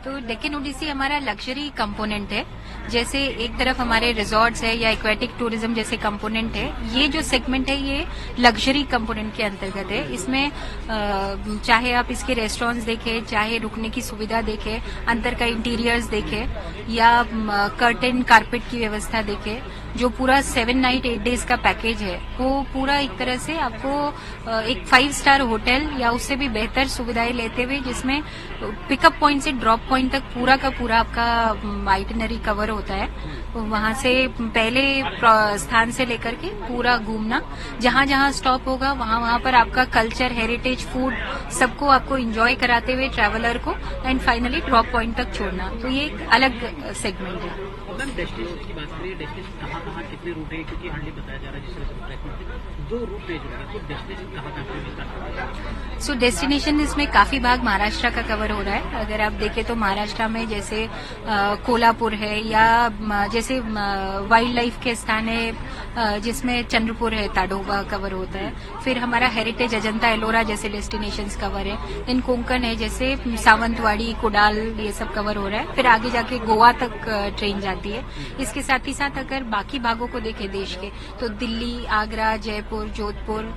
तो डेक्कन ओडिसी हमारा luxury component है। जैसे एक तरफ हमारे रिजॉर्ट्स है या एक्वेटिक टूरिज्म जैसे कंपोनेंट है, ये जो सेगमेंट है ये लग्जरी कंपोनेंट के अंतर्गत है। इसमें चाहे आप इसके रेस्टोरेंट्स देखें, चाहे रुकने की सुविधा देखें, अंदर का इंटीरियर्स देखें या कर्टेन कारपेट की व्यवस्था देखें, जो पूरा 7 नाइट 8 डेज का पैकेज है वो पूरा एक तरह से आपको एक 5 स्टार होटल या उससे भी बेहतर सुविधाएं लेते हुए, जिसमें पिकअप पॉइंट से ड्रॉप पॉइंट तक पूरा का पूरा आपका आइटिनरी कवर होता है। वहां से पहले स्थान से लेकर के पूरा घूमना, जहां जहां स्टॉप होगा वहां पर आपका कल्चर, हेरिटेज, फूड सबको आपको एंजॉय कराते हुए ट्रैवलर को एंड फाइनली ड्रॉप पॉइंट तक छोड़ना। तो ये एक अलग सेगमेंट है। मैम डेस्टिनेशन की बात करें, डेस्टिनेशन कहाँ कितने रूट है, क्योंकि हार्डली बताया जा रहा है जिस तरह से ट्रैक में 2 रूट पे जुड़े, तो डेस्टिनेशन कहाँ पे? सो डेस्टिनेशन इसमें काफी भाग महाराष्ट्र का कवर हो रहा है। अगर आप देखें तो महाराष्ट्र में जैसे कोल्हापुर है या जैसे वाइल्ड लाइफ के स्थान है जिसमें चंद्रपुर है, ताडोबा कवर होता है। फिर हमारा हेरिटेज अजंता एलोरा जैसे डेस्टिनेशंस कवर है। देन कोंकण है, जैसे सावंतवाड़ी, कुडाल, ये सब कवर हो रहा है। फिर आगे जाके गोवा तक ट्रेन जाती है। इसके साथ ही साथ अगर बाकी भागों को देखें देश के, तो दिल्ली, आगरा, जयपुर, जोधपुर,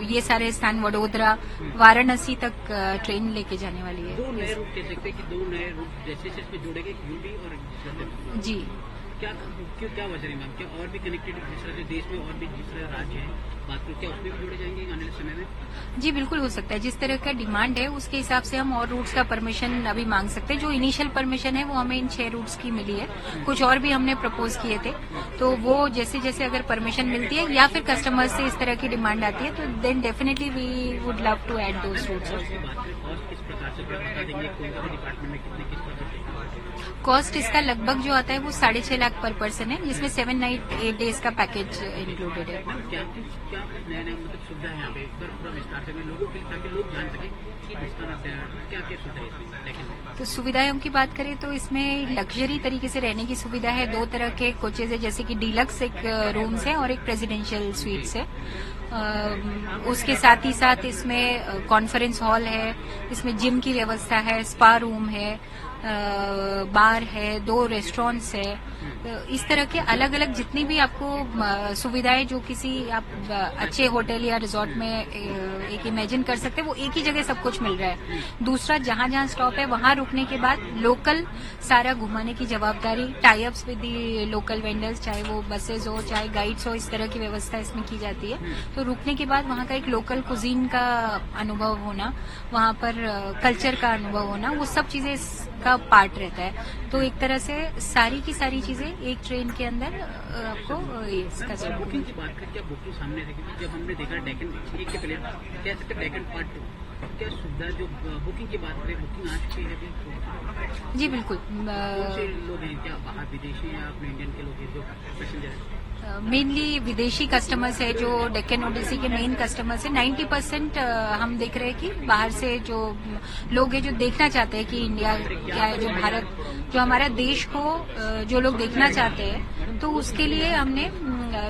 ये सारे स्थान, वडोदरा, वाराणसी तक ट्रेन लेके जाने वाली है। 2 नए रूट कह सकते हैं कि 2 नए रूट डेस्टिनेशन पे जोड़ेंगे, यूपी और जी। क्या वजह है मैम? क्या और भी कनेक्टिविटी जिस तरह से देश में और भी दूसरे राज्य हैं, बात करें क्या उसमें भी जोड़े जाएंगे आने वाले समय में? जी बिल्कुल हो सकता है। जिस तरह का डिमांड है उसके हिसाब से हम और रूट्स का परमिशन अभी मांग सकते हैं। जो इनिशियल परमिशन है वो हमें इन 6 रूट्स की मिली है। कुछ और भी हमने प्रपोज किए थे, तो वो जैसे जैसे अगर परमिशन मिलती है या फिर कस्टमर से इस तरह की डिमांड आती है तो then definitely we would love to add those routes. किस प्रकार से बता देंगे, कौन से डिपार्टमेंट में कितने किस प्रकार? कॉस्ट इसका लगभग जो आता है वो 6.5 लाख पर पर्सन है, जिसमें 7 नाइट 8 डेज का पैकेज इंक्लूडेड है। क्या नया मतलब सुविधा है यहाँ पे, पूरा विस्तार से लोगों के लिए, ताकि लोग जान सके कि क्या क्या सुविधा है? तो सुविधाओं की बात करें तो इसमें लग्जरी तरीके से रहने की सुविधा है। 2 तरह के कोचेज है, जैसे कि डीलक्स एक रूम्स है और एक प्रेसिडेंशियल स्वीट्स है। उसके साथ ही साथ इसमें कॉन्फ्रेंस हॉल है, इसमें जिम की व्यवस्था है, स्पा रूम है, बार है, 2 रेस्टोरेंट्स है। इस तरह के अलग अलग जितनी भी आपको सुविधाएं जो किसी आप अच्छे होटल या रिजॉर्ट में एक इमेजिन कर सकते हैं, वो एक ही जगह सब कुछ मिल रहा है। दूसरा, जहां जहां स्टॉप है वहां रुकने के बाद लोकल सारा घुमाने की जवाबदारी, tie ups with the local vendors, चाहे वो बसेज हो चाहे गाइड्स हो, इस तरह की व्यवस्था इसमें की जाती है। तो रुकने के बाद वहां का एक लोकल कुजीन का अनुभव होना, वहां पर कल्चर का अनुभव होना, वो सब चीजें इसका पार्ट रहता है। तो एक तरह से सारी की सारी चीजें एक ट्रेन के अंदर आपको इसका बुकिंग की बात करें, क्या बुकिंग सामने है? जब हमने देखा डेक्कन एक के पहले कह सकते डेक्कन पार्ट 2, क्या सुविधा जो बुकिंग की बात करें, बुकिंग आ चुकी है? जी बिल्कुल। लोग हैं क्या बाहर विदेशी या अपने इंडियन के लोग हैं जो पैसेंजर हैं? मेनली विदेशी कस्टमर्स है जो डेक्कन ओडिसी के मेन कस्टमर्स है। 90% हम देख रहे हैं कि बाहर से जो लोग हैं जो देखना चाहते हैं कि इंडिया क्या है, जो भारत, जो हमारा देश को जो लोग देखना चाहते हैं, तो उसके लिए हमने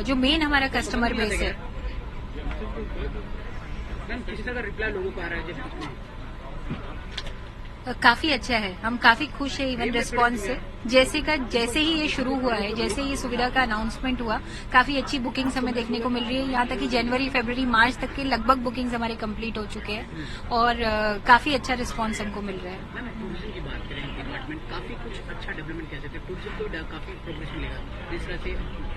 जो मेन हमारा कस्टमर बेस है। मैम किस तरह का रिप्लाई लोगों को आ रहा है जब काफी अच्छा है, हम काफी खुश है इवन रिस्पांस से। जैसे ही ये शुरू हुआ है, जैसे ही सुविधा का अनाउंसमेंट हुआ, काफी अच्छी बुकिंग्स हमें देखने को मिल रही है। यहाँ तक कि जनवरी, फरवरी, मार्च तक के लगभग बुकिंग्स हमारे कंप्लीट हो चुके हैं और काफी अच्छा रिस्पांस हमको मिल रहा है। टूरिज्म की बात करें, डिपार्टमेंट काफी कुछ अच्छा डेवलपमेंट कह सकते हैं, टूरिज्म को काफी प्रोग्रेस मिलेगा जिस तरह से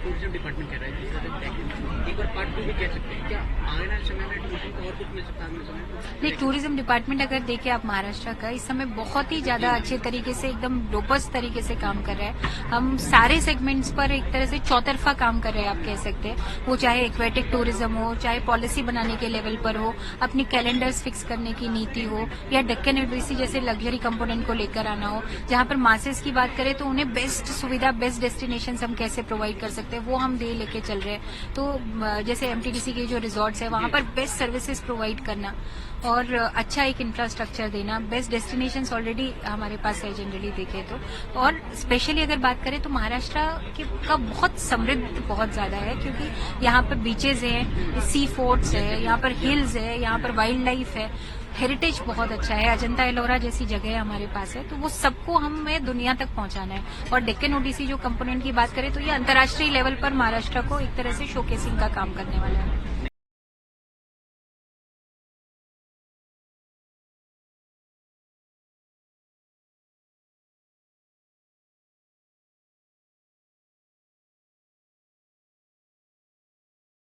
टूरिज्म डिपार्टमेंट कह रहा है, जिस तरह से एक बार पार्ट 2 भी कह सकते हैं। क्या आने वाले समय में टूरिज्म को और कुछ मिल सकता है अगले समय में? नहीं, टूरिज्म डिपार्टमेंट अगर देखें आप महाराष्ट्र का, इस समय बहुत ही ज्यादा अच्छे तरीके से, एकदम रोबस्ट तरीके से काम कर रहा है। हम सारे सेगमेंट्स पर एक तरह से चौतरफा काम कर रहे हैं, आप कह सकते हैं। वो चाहे एक्वेटिक टूरिज्म हो, चाहे पॉलिसी बनाने के लेवल पर हो, अपनी कैलेंडर्स फिक्स करने की नीति हो, या डेक्कन ओडिसी जैसे लग्जरी कंपोनेंट को लेकर आना हो, जहां पर मासेस की बात करें तो उन्हें बेस्ट सुविधा, बेस्ट डेस्टिनेशन हम कैसे प्रोवाइड कर सकते हैं, वो हम दे लेके चल रहे हैं। तो जैसे एमटीडीसी के जो रिजॉर्ट्स है वहां पर बेस्ट सर्विसेज प्रोवाइड करना और अच्छा एक इंफ्रास्ट्रक्चर देना, बेस्ट डेस्टिनेशंस ऑलरेडी हमारे पास है जनरली देखें तो। और स्पेशली अगर बात करें तो महाराष्ट्र का बहुत समृद्ध बहुत ज्यादा है, क्योंकि यहाँ पर बीचेज हैं, सी फोर्ट्स है, यहाँ पर हिल्स है, यहाँ पर वाइल्ड लाइफ है, हेरिटेज बहुत अच्छा है। अजंता एलोरा जैसी जगह हमारे पास है, तो वो सबको हमें दुनिया तक पहुंचाना है। और डेक्कन ओडिसी जो कंपोनेंट की बात करें तो ये अंतर्राष्ट्रीय लेवल पर महाराष्ट्र को एक तरह से शोकेसिंग का काम करने वाला है।